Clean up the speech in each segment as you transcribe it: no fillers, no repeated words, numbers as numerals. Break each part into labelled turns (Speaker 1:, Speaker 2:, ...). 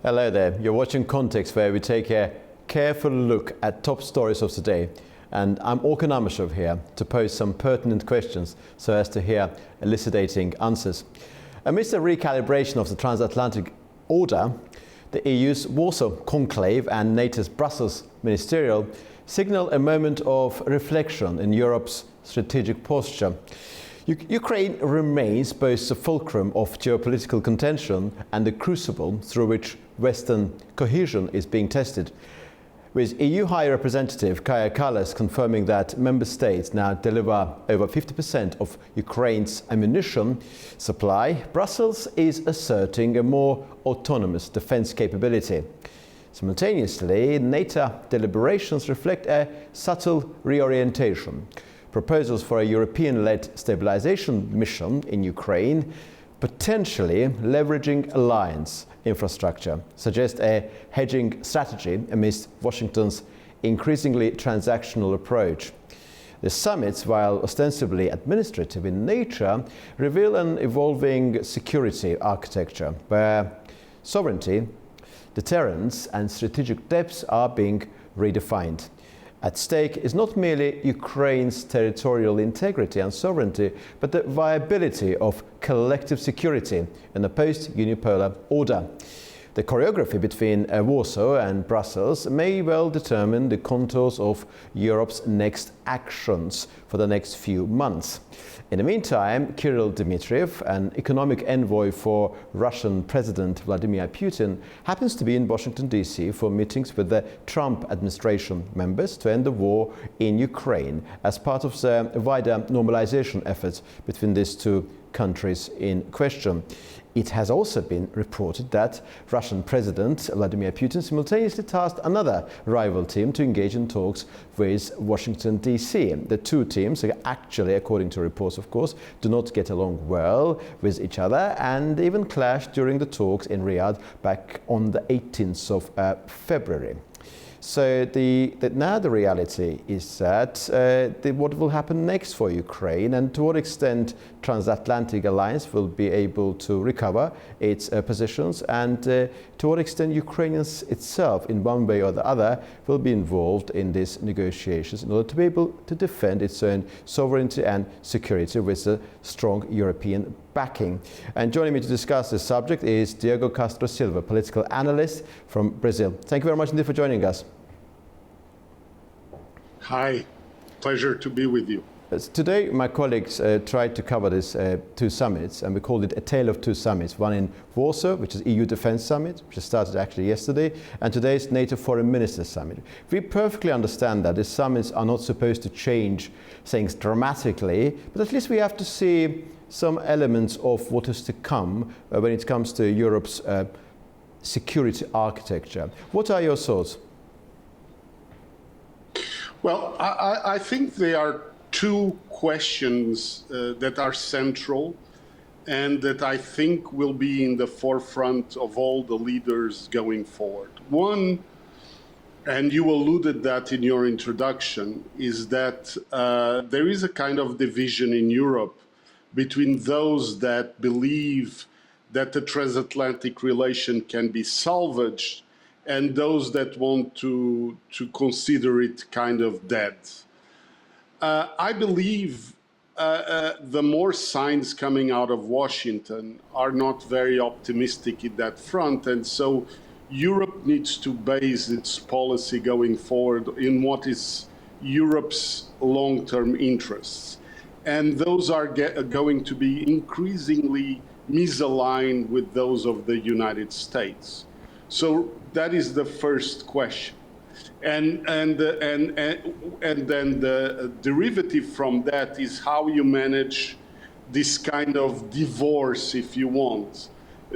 Speaker 1: Hello there. You're watching Context, where we take a careful look at top stories of today. And I'm Orkhan Amashov here to pose some pertinent questions so as to hear elucidating answers. Amidst a recalibration of the transatlantic order, the EU's Warsaw conclave and NATO's Brussels ministerial signal a moment of reflection in Europe's strategic posture. Ukraine remains both the fulcrum of geopolitical contention and the crucible through which Western cohesion is being tested, with EU High Representative Kaja Kallas confirming that member states now deliver over 50% of Ukraine's ammunition supply. Brussels is asserting a more autonomous defense capability. Simultaneously, NATO deliberations reflect a subtle reorientation. Proposals for a European-led stabilization mission in Ukraine, potentially leveraging alliance infrastructure, suggest a hedging strategy amidst Washington's increasingly transactional approach. The summits, while ostensibly administrative in nature, reveal an evolving security architecture where sovereignty, deterrence and strategic depths are being redefined. At stake is not merely Ukraine's territorial integrity and sovereignty, but the viability of collective security in a post-unipolar order. The choreography between Warsaw and Brussels may well determine the contours of Europe's next actions for the next few months. In the meantime, Kirill Dmitriev, an economic envoy for Russian President Vladimir Putin, happens to be in Washington, D.C. for meetings with the Trump administration members to end the war in Ukraine as part of the wider normalization efforts between these two countries in question. It has also been reported that Russian President Vladimir Putin simultaneously tasked another rival team to engage in talks with Washington, D.C. The two teams actually, according to reports, of course, do not get along well with each other and even clashed during the talks in Riyadh back on the 18th of February. So now the reality is that what will happen next for Ukraine and to what extent transatlantic alliance will be able to recover its positions and to what extent Ukrainians itself, in one way or the other, will be involved in these negotiations in order to be able to defend its own sovereignty and security with a strong European backing. And joining me to discuss this subject is Diego Castro Silva, political analyst from Brazil. Thank you very much indeed for joining us.
Speaker 2: Hi, pleasure to be with you.
Speaker 1: Today, my colleagues tried to cover these two summits, and we called it a tale of two summits. One in Warsaw, which is EU Defence Summit, which started actually yesterday, and today's NATO Foreign Ministers Summit. We perfectly understand that these summits are not supposed to change things dramatically, but at least we have to see some elements of what is to come when it comes to Europe's security architecture. What are your thoughts?
Speaker 2: Well, I think there are two questions that are central and that I think will be in the forefront of all the leaders going forward. One, and you alluded that in your introduction, is that there is a kind of division in Europe between those that believe that the transatlantic relation can be salvaged and those that want to consider it kind of dead. I believe the more signs coming out of Washington are not very optimistic in that front, and so Europe needs to base its policy going forward in what is Europe's long-term interests. And those are going to be increasingly misaligned with those of the United States. So that is the first question. And then the derivative from that is how you manage this kind of divorce, if you want.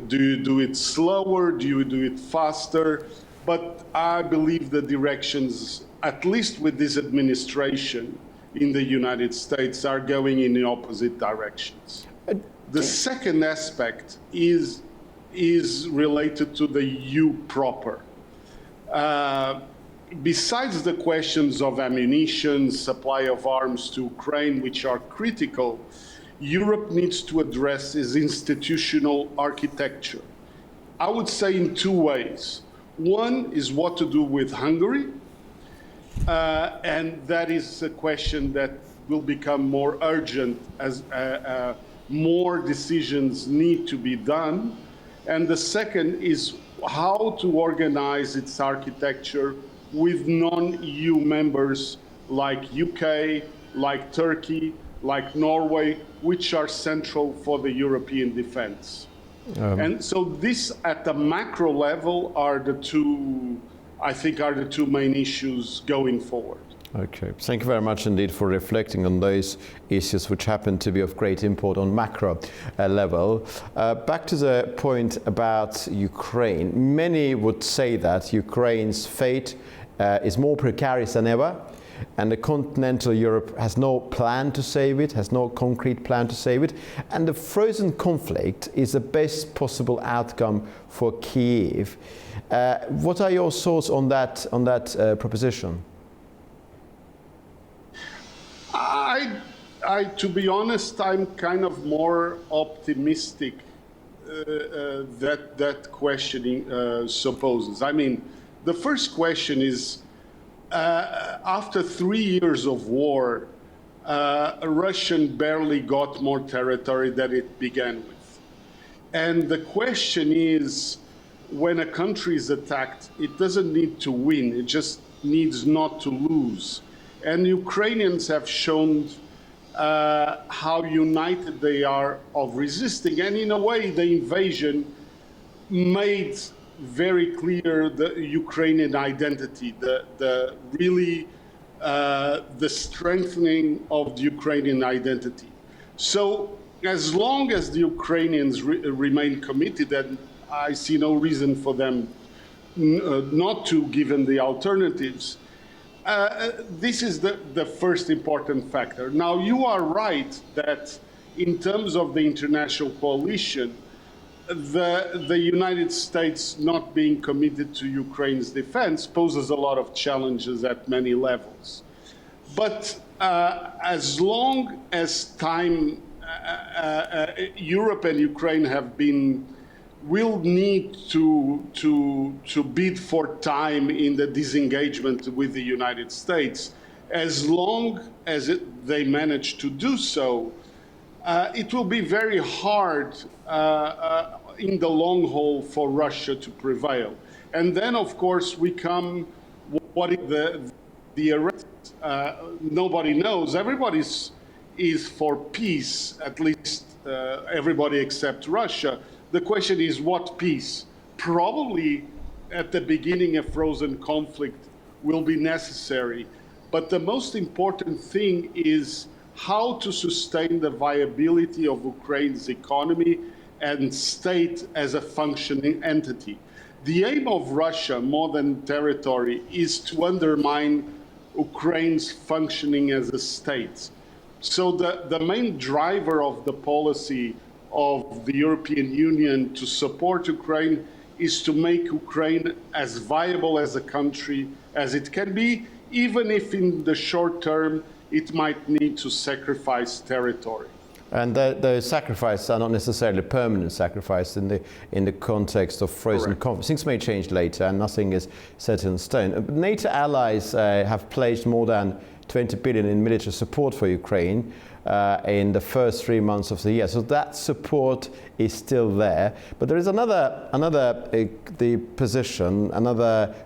Speaker 2: Do you do it slower? Do you do it faster? But I believe the directions, at least with this administration in the United States, are going in the opposite directions. The second aspect is related to the EU proper. Besides the questions of ammunition, supply of arms to Ukraine, which are critical, Europe needs to address its institutional architecture. I would say in two ways. One is what to do with Hungary, and that is a question that will become more urgent as more decisions need to be done. And the second is how to organize its architecture with non-EU members like UK, like Turkey, like Norway, which are central for the European defense. And so this, at the macro level, are the two, I think, are the two main issues going forward.
Speaker 1: Okay, thank you very much indeed for reflecting on those issues which happen to be of great import on macro level. Back to the point about Ukraine. Many would say that Ukraine's fate is more precarious than ever, and the continental Europe has no plan to save it, has no concrete plan to save it, and the frozen conflict is the best possible outcome for Kyiv. What are your thoughts on that proposition?
Speaker 2: To be honest, I'm kind of more optimistic that questioning supposes. I mean, the first question is, after 3 years of war, Russia barely got more territory than it began with. And the question is, when a country is attacked, it doesn't need to win, it just needs not to lose. And Ukrainians have shown how united they are of resisting. And in a way, the invasion made very clear the Ukrainian identity, the strengthening of the Ukrainian identity. So as long as the Ukrainians remain committed, and I see no reason for them not to, given the alternatives, this is the first important factor. Now, you are right that in terms of the international coalition, the United States not being committed to Ukraine's defense poses a lot of challenges at many levels. But as long as time, Europe and Ukraine will need to bid for time in the disengagement with the United States. As long as they manage to do so, it will be very hard in the long haul for Russia to prevail. And then, of course, we come what the arrest. Nobody knows. Everybody is for peace, at least everybody except Russia. The question is, what peace? Probably at the beginning, a frozen conflict will be necessary. But the most important thing is how to sustain the viability of Ukraine's economy and state as a functioning entity. The aim of Russia, more than territory, is to undermine Ukraine's functioning as a state. So the main driver of the policy of the European Union to support Ukraine is to make Ukraine as viable as a country as it can be, even if in the short term it might need to sacrifice territory.
Speaker 1: And the sacrifices are not necessarily permanent sacrifice in the context of frozen conflict. Things may change later, and nothing is set in stone. NATO allies have pledged more than 20 billion in military support for Ukraine in the first 3 months of the year. So that support is still there. But there is another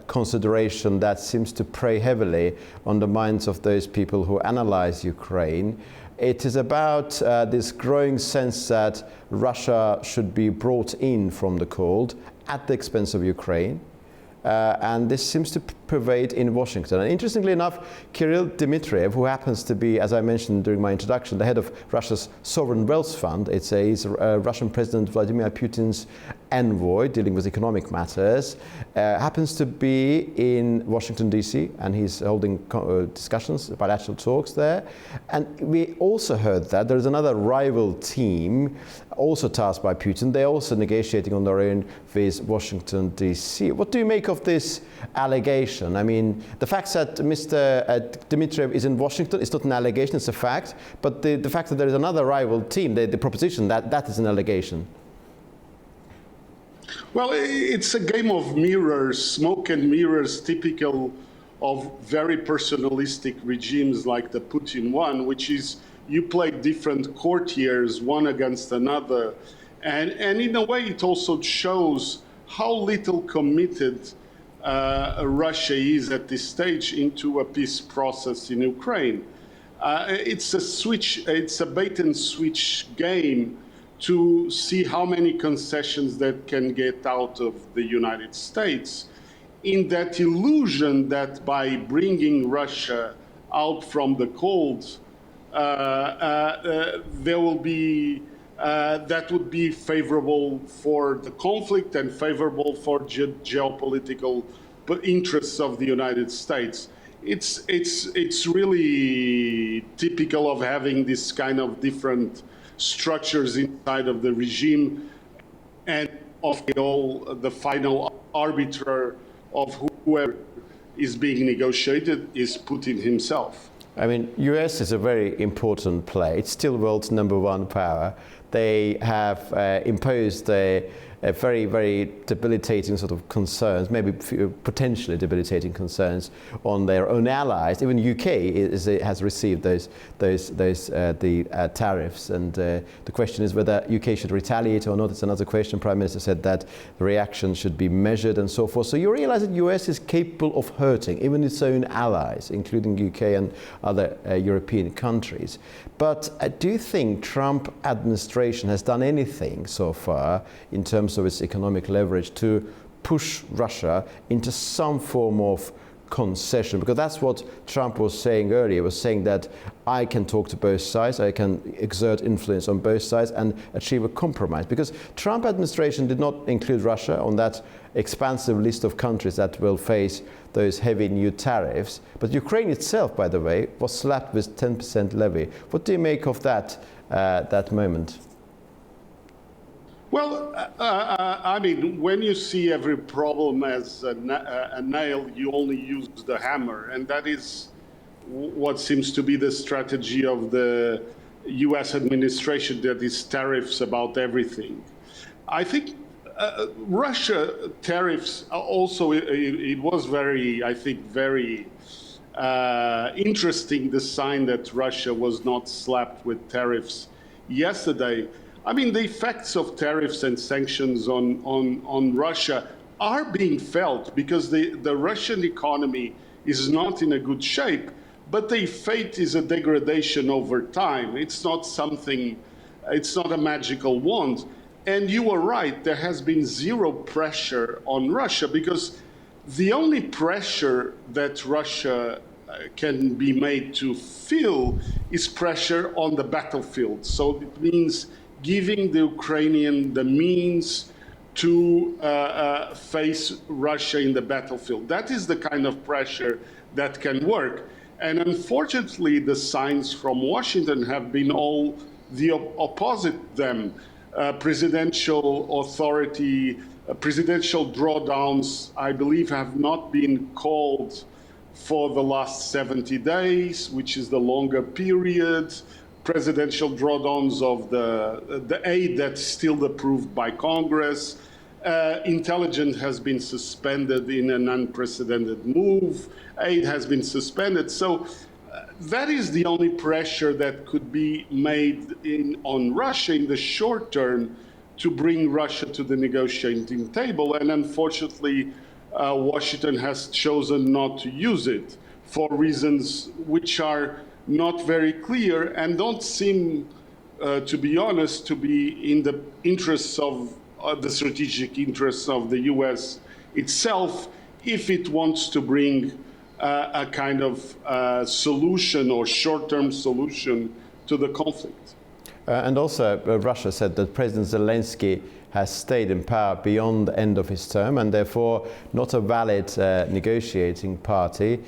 Speaker 1: consideration that seems to prey heavily on the minds of those people who analyze Ukraine. It is about this growing sense that Russia should be brought in from the cold at the expense of Ukraine. And this seems to pervade in Washington. And interestingly enough, Kirill Dmitriev, who happens to be, as I mentioned during my introduction, the head of Russia's Sovereign Wealth Fund, he's Russian President Vladimir Putin's envoy dealing with economic matters, happens to be in Washington, D.C., and he's holding discussions, bilateral talks there. And we also heard that there is another rival team, also tasked by Putin. They're also negotiating on their own with Washington, D.C. What do you make of this allegation? I mean, the fact that Mr. Dmitriev is in Washington is not an allegation, it's a fact. But the fact that there is another rival team, the proposition, that is an allegation.
Speaker 2: Well, it's a game of mirrors, smoke and mirrors, typical of very personalistic regimes like the Putin one, which is you play different courtiers, one against another. And in a way, it also shows how little committed Russia is at this stage into a peace process in Ukraine. It's a bait and switch game to see how many concessions that can get out of the United States, in that illusion that by bringing Russia out from the cold, there will be that would be favorable for the conflict and favorable for geopolitical interests of the United States. It's really typical of having this kind of different structures inside of the regime, and of the final arbiter of whoever is being negotiated is Putin himself.
Speaker 1: I mean, US is a very important player. It's still world's #1 power. They have imposed a very, very debilitating sort of concerns, maybe potentially debilitating concerns on their own allies. Even UK has received the tariffs, and the question is whether UK should retaliate or not. It's another question. Prime Minister said that the reaction should be measured and so forth. So you realize that US is capable of hurting even its own allies, including UK and other European countries. But do you think Trump administration has done anything so far in terms of its economic leverage to push Russia into some form of concession? Because that's what Trump was saying earlier, was saying that I can talk to both sides, I can exert influence on both sides and achieve a compromise. Because Trump administration did not include Russia on that expansive list of countries that will face those heavy new tariffs. But Ukraine itself, by the way, was slapped with 10% levy. What do you make of that moment?
Speaker 2: Well, I mean, when you see every problem as a nail, you only use the hammer. And that is what seems to be the strategy of the US administration, that is tariffs about everything. I think Russia tariffs also, it was very, I think, very interesting, the sign that Russia was not slapped with tariffs yesterday. I mean, the effects of tariffs and sanctions on Russia are being felt, because the Russian economy is not in a good shape, but the fate is a degradation over time. It's not something, it's not a magical wand. And you are right, there has been zero pressure on Russia, because the only pressure that Russia can be made to feel is pressure on the battlefield. So it means giving the Ukrainian the means to face Russia in the battlefield. That is the kind of pressure that can work. And unfortunately, the signs from Washington have been all the opposite them. Presidential authority, presidential drawdowns, I believe, have not been called for the last 70 days, which is the longer period. Presidential drawdowns of the aid that's still approved by Congress. Intelligence has been suspended in an unprecedented move. Aid has been suspended. So that is the only pressure that could be made on Russia in the short term to bring Russia to the negotiating table. And unfortunately, Washington has chosen not to use it for reasons which are not very clear and don't seem, to be honest, to be in the interests of the strategic interests of the US itself, if it wants to bring a kind of solution or short-term solution to the conflict.
Speaker 1: And also, Russia said that President Zelensky has stayed in power beyond the end of his term, and therefore not a valid negotiating partner.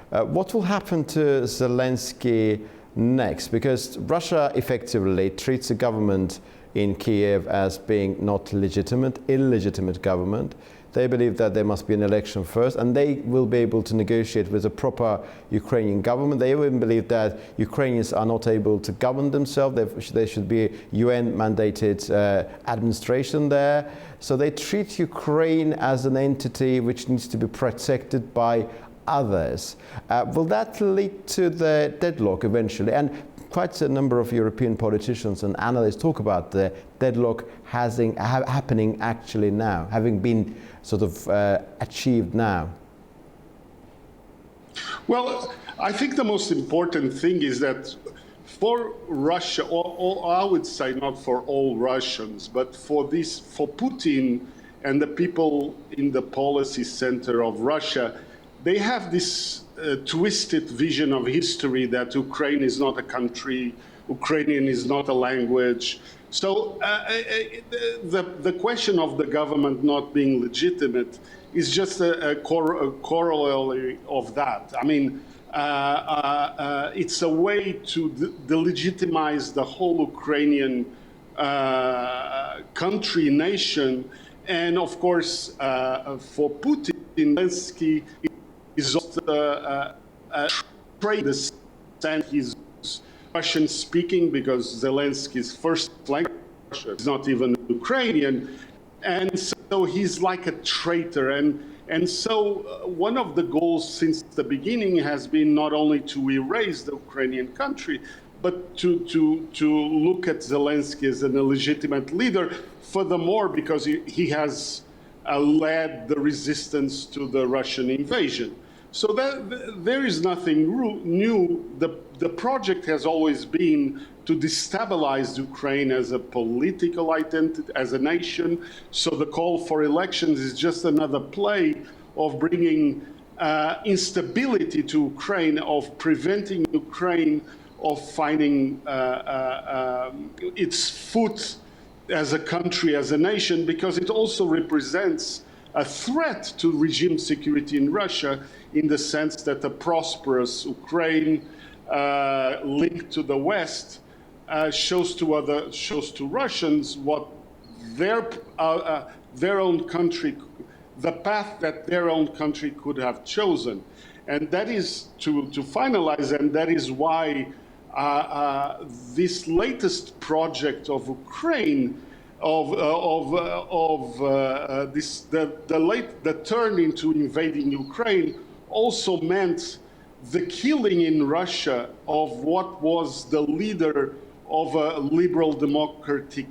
Speaker 1: What will happen to Zelensky next? Because Russia effectively treats the government in Kyiv as being not legitimate, illegitimate government. They believe that there must be an election first, and they will be able to negotiate with a proper Ukrainian government. They even believe that Ukrainians are not able to govern themselves. There should be a UN-mandated administration there. So they treat Ukraine as an entity which needs to be protected by others. Will that lead to the deadlock eventually? And quite a number of European politicians and analysts talk about the deadlock happening actually now, having been sort of achieved now.
Speaker 2: Well, I think the most important thing is that for Russia, or I would say not for all Russians, but for Putin and the people in the policy center of Russia, they have this twisted vision of history that Ukraine is not a country, Ukrainian is not a language. So the question of the government not being legitimate is just a corollary of that. I mean, it's a way to delegitimize the whole Ukrainian country, nation. And of course, for Putin, Zelensky is also trained the sense he's Russian speaking because Zelensky's first language is not even Ukrainian. And so he's like a traitor. And so one of the goals since the beginning has been not only to erase the Ukrainian country, but to look at Zelensky as an illegitimate leader. Furthermore, because he has led the resistance to the Russian invasion. So there is nothing new. The project has always been to destabilize Ukraine as a political identity, as a nation. So the call for elections is just another play of bringing instability to Ukraine, of preventing Ukraine of finding its foot as a country, as a nation, because it also represents a threat to regime security in Russia, in the sense that a prosperous Ukraine linked to the West shows to Russians what their own country, the path that their own country could have chosen. And that is to finalize, and that is why this latest project of Ukraine, the turn into invading Ukraine, also meant the killing in Russia of what was the leader of a liberal democratic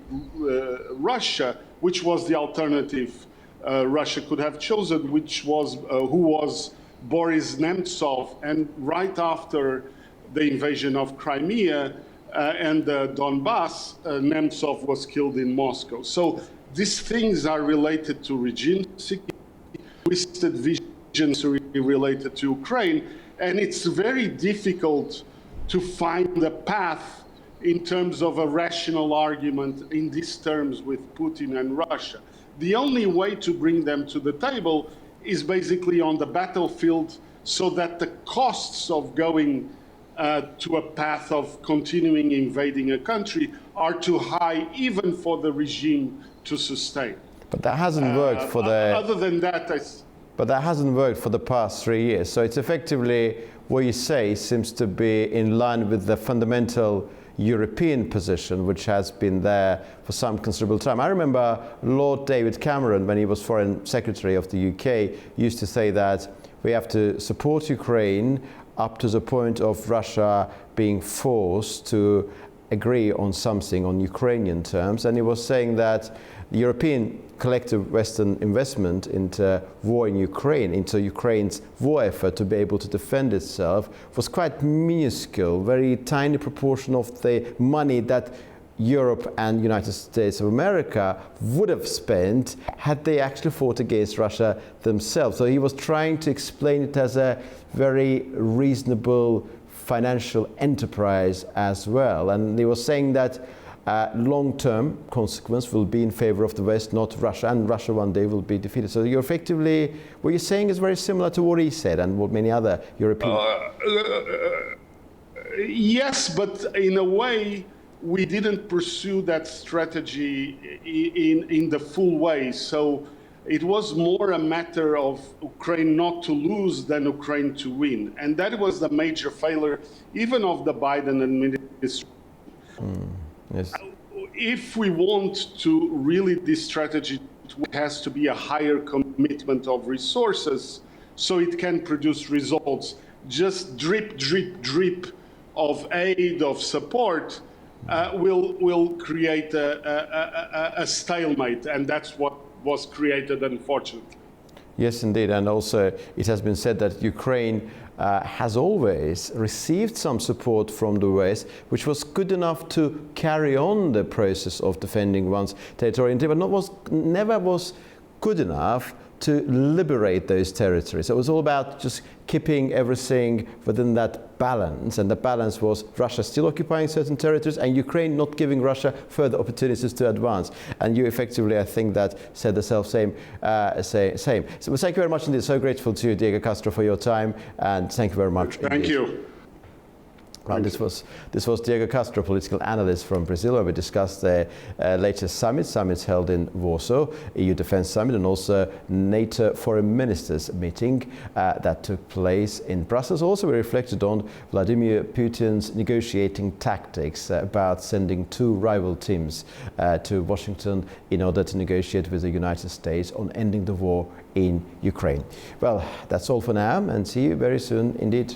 Speaker 2: Russia, which was the alternative Russia could have chosen, who was Boris Nemtsov. And right after the invasion of Crimea and Donbass, Nemtsov was killed in Moscow. So these things are related to regime security, twisted visions related to Ukraine, and it's very difficult to find a path in terms of a rational argument in these terms with Putin and Russia. The only way to bring them to the table is basically on the battlefield, so that the costs of going to a path of continuing invading a country are too high, even for the regime to sustain.
Speaker 1: But that hasn't worked for the...
Speaker 2: Other than that,
Speaker 1: But that hasn't worked for the past 3 years. So it's effectively, what you say seems to be in line with the fundamental European position, which has been there for some considerable time. I remember Lord David Cameron, when he was Foreign Secretary of the UK, used to say that we have to support Ukraine up to the point of Russia being forced to agree on something on Ukrainian terms. And he was saying that the European collective Western investment into war in Ukraine, into Ukraine's war effort to be able to defend itself, was quite minuscule, very tiny proportion of the money that Europe and United States of America would have spent had they actually fought against Russia themselves. So he was trying to explain it as a very reasonable financial enterprise as well. And he was saying that long-term consequence will be in favor of the West, not Russia, and Russia one day will be defeated. So you're effectively, what you're saying is very similar to what he said and what many other European...
Speaker 2: Yes, but in a way, we didn't pursue that strategy in the full way. So It was more a matter of Ukraine not to lose than Ukraine to win. And that was the major failure, even of the Biden administration.
Speaker 1: Yes.
Speaker 2: If we want to really this strategy, it has to be a higher commitment of resources so it can produce results. Just drip, drip, drip of aid, of support will create a stalemate, and that's what was created, unfortunately.
Speaker 1: Yes, indeed. And also it has been said that Ukraine has always received some support from the West, which was good enough to carry on the process of defending one's territory, but never was good enough to liberate those territories. It was all about just keeping everything within that balance, and the balance was Russia still occupying certain territories and Ukraine not giving Russia further opportunities to advance. And you effectively, I think, that said the same. So thank you very much indeed. So grateful to you, Diego Castro, for your time, and thank you very much.
Speaker 2: Thank
Speaker 1: indeed.
Speaker 2: you.
Speaker 1: Well, this was Diego Castro, political analyst from Brazil, where we discussed the latest summits held in Warsaw, EU Defence Summit, and also NATO Foreign Ministers meeting that took place in Brussels. Also, we reflected on Vladimir Putin's negotiating tactics about sending two rival teams to Washington in order to negotiate with the United States on ending the war in Ukraine. Well, that's all for now, and see you very soon indeed.